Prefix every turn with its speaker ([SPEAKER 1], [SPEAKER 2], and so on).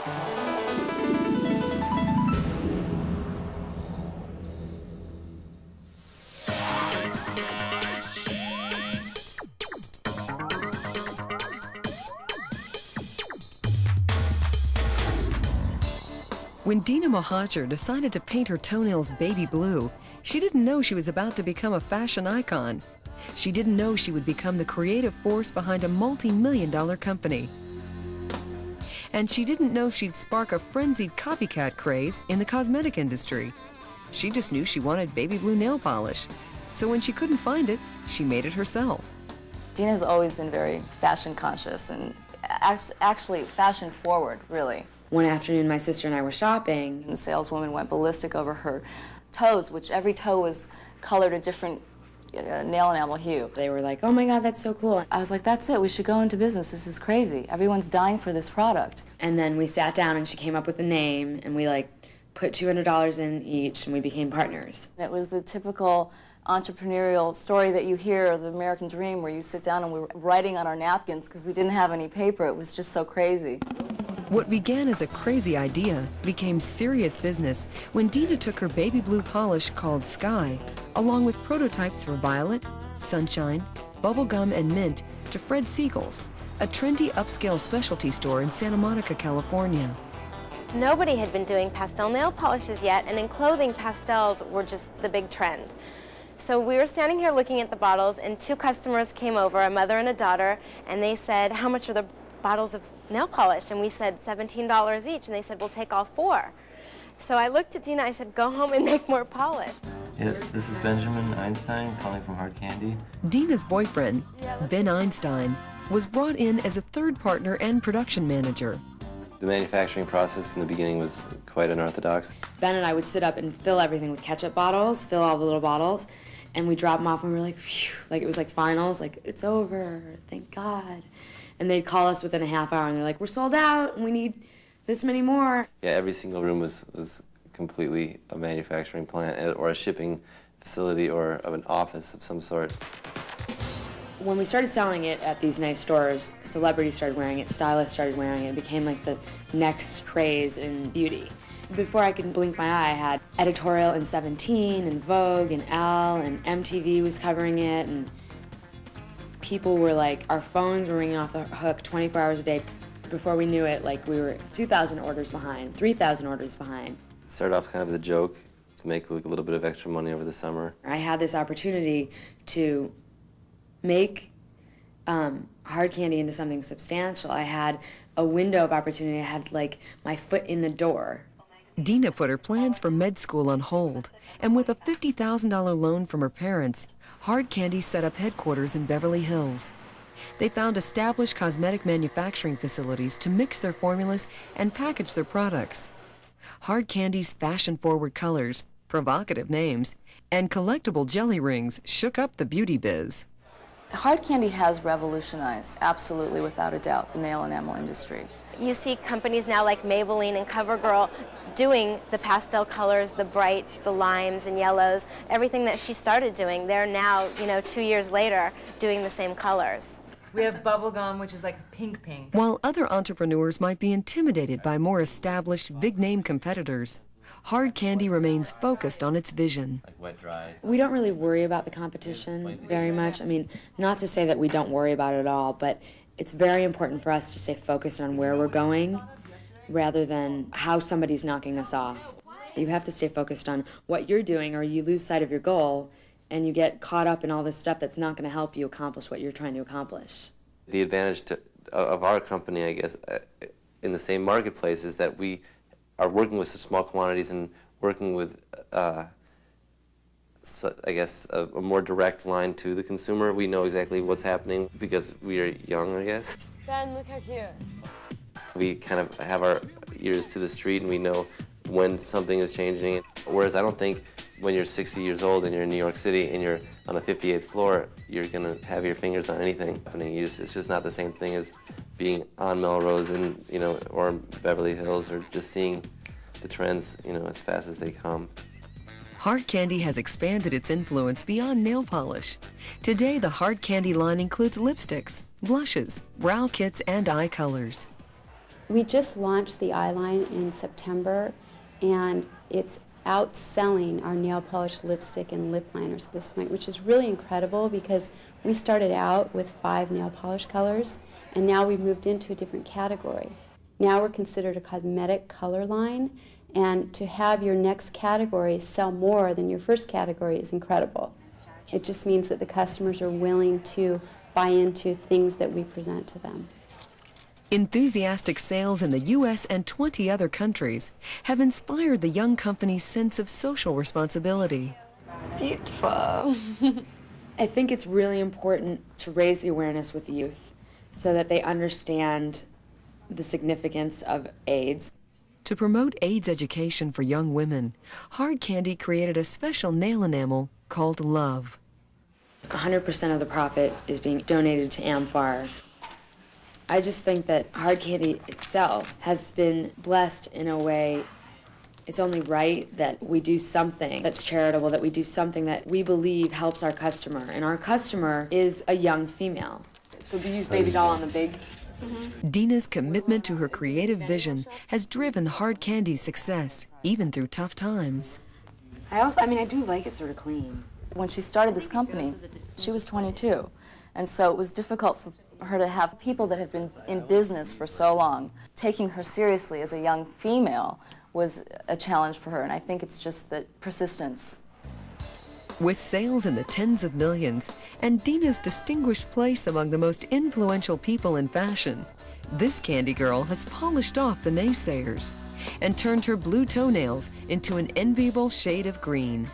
[SPEAKER 1] When Dina Mohajer decided to paint her toenails baby blue, she didn't know she was about to become a fashion icon. She didn't know she would become the creative force behind a multi-million-dollar company. And she didn't know she'd spark a frenzied copycat craze in the cosmetic industry. She just knew she wanted baby blue nail polish. So when she couldn't find it, she made it herself.
[SPEAKER 2] Dina has always been very fashion conscious and actually fashion forward, really.
[SPEAKER 3] One afternoon, my sister and I were shopping.
[SPEAKER 2] And the saleswoman went ballistic over her toes, which every toe was colored a different nail enamel hue.
[SPEAKER 3] They were like, oh my God, that's so cool.
[SPEAKER 2] I was like, that's it, we should go into business, this is crazy. Everyone's dying for this product.
[SPEAKER 3] And then we sat down and she came up with a name and we put $200 in each and we became partners.
[SPEAKER 2] It was the typical entrepreneurial story that you hear, the American dream, where you sit down and we were writing on our napkins because we didn't have any paper. It was just so crazy.
[SPEAKER 1] What began as a crazy idea became serious business when Dina took her baby blue polish called Sky, along with prototypes for Violet, Sunshine, Bubblegum, and Mint to Fred Siegel's, a trendy upscale specialty store in Santa Monica, California.
[SPEAKER 4] Nobody had been doing pastel nail polishes yet, and in clothing, pastels were just the big trend. So we were standing here looking at the bottles, and two customers came over, a mother and a daughter, and they said, how much are the bottles of nail polish? And we said $17 each, and they said, we'll take all 4. So I looked at Dina, I said, go home and make more polish.
[SPEAKER 5] Yes, this is Benjamin Einstein calling from Hard Candy.
[SPEAKER 1] Dina's boyfriend, Ben Einstein, was brought in as a third partner and production manager.
[SPEAKER 5] The manufacturing process in the beginning was quite unorthodox.
[SPEAKER 3] Ben and I would sit up and fill everything with ketchup bottles, fill all the little bottles, and we drop them off and we were like, phew, like it was like finals, like it's over, thank God. And they'd call us within a half hour and they're like, we're sold out and we need this many more.
[SPEAKER 5] Yeah, every single room was completely a manufacturing plant or a shipping facility or of an office of some sort.
[SPEAKER 3] When we started selling it at these nice stores, celebrities started wearing it, stylists started wearing it. It became like the next craze in beauty. Before I could blink my eye, I had editorial in 17 and Vogue and Elle and MTV was covering it, and people were like, our phones were ringing off the hook 24 hours a day. Before we knew it, like we were 2,000 orders behind, 3,000 orders behind.
[SPEAKER 5] It started off kind of as a joke to make like a little bit of extra money over the summer.
[SPEAKER 3] I had this opportunity to make hard candy into something substantial. I had a window of opportunity. I had like my foot in the door.
[SPEAKER 1] Dina put her plans for med school on hold, and with a $50,000 loan from her parents, Hard Candy set up headquarters in Beverly Hills. They found established cosmetic manufacturing facilities to mix their formulas and package their products. Hard Candy's fashion-forward colors, provocative names, and collectible jelly rings shook up the beauty biz.
[SPEAKER 2] Hard Candy has revolutionized, absolutely, without a doubt, the nail enamel industry.
[SPEAKER 4] You see companies now like Maybelline and CoverGirl doing the pastel colors, the brights, the limes and yellows, everything that she started doing. They're now, 2 years later, doing the same colors.
[SPEAKER 6] We have Bubblegum, which is like pink.
[SPEAKER 1] While other entrepreneurs might be intimidated by more established, big-name competitors, Hard Candy remains focused on its vision.
[SPEAKER 5] Like wet dry.
[SPEAKER 3] We don't really worry about the competition very much. I mean, not to say that we don't worry about it at all, but it's very important for us to stay focused on where we're going rather than how somebody's knocking us off. You have to stay focused on what you're doing, or you lose sight of your goal and you get caught up in all this stuff that's not going to help you accomplish what you're trying to accomplish.
[SPEAKER 5] The advantage of our company, I guess, in the same marketplace is that we are working with such small quantities and working with, so I guess, a more direct line to the consumer. We know exactly what's happening because we are young, I guess.
[SPEAKER 7] Ben, look how cute.
[SPEAKER 5] We kind of have our ears to the street and we know when something is changing. Whereas I don't think when you're 60 years old and you're in New York City and you're on the 58th floor, you're going to have your fingers on anything happening. It's just not the same thing as being on Melrose and, or Beverly Hills, or just seeing the trends, as fast as they come.
[SPEAKER 1] Hard Candy has expanded its influence beyond nail polish. Today, the Hard Candy line includes lipsticks, blushes, brow kits, and eye colors.
[SPEAKER 7] We just launched the eye line in September, and it's outselling our nail polish, lipstick, and lip liners at this point, which is really incredible because we started out with 5 nail polish colors, and now we've moved into a different category. Now we're considered a cosmetic color line, and to have your next category sell more than your first category is incredible. It just means that the customers are willing to buy into things that we present to them.
[SPEAKER 1] Enthusiastic sales in the U.S. and 20 other countries have inspired the young company's sense of social responsibility.
[SPEAKER 2] Beautiful.
[SPEAKER 3] I think it's really important to raise the awareness with youth so that they understand the significance of AIDS.
[SPEAKER 1] To promote AIDS education for young women, Hard Candy created a special nail enamel called Love.
[SPEAKER 3] 100% of the profit is being donated to AmFAR. I just think that Hard Candy itself has been blessed in a way. It's only right that we do something that's charitable, that we do something that we believe helps our customer. And our customer is a young female. So we use baby doll on the big.
[SPEAKER 1] Dina's commitment to her creative vision has driven Hard Candy's success, even through tough times.
[SPEAKER 3] I do like it sort of clean.
[SPEAKER 2] When she started this company, she was 22, and so it was difficult for her to have people that have been in business for so long. Taking her seriously as a young female was a challenge for her, and I think it's just that persistence.
[SPEAKER 1] With sales in the tens of millions and Dina's distinguished place among the most influential people in fashion, this candy girl has polished off the naysayers and turned her blue toenails into an enviable shade of green.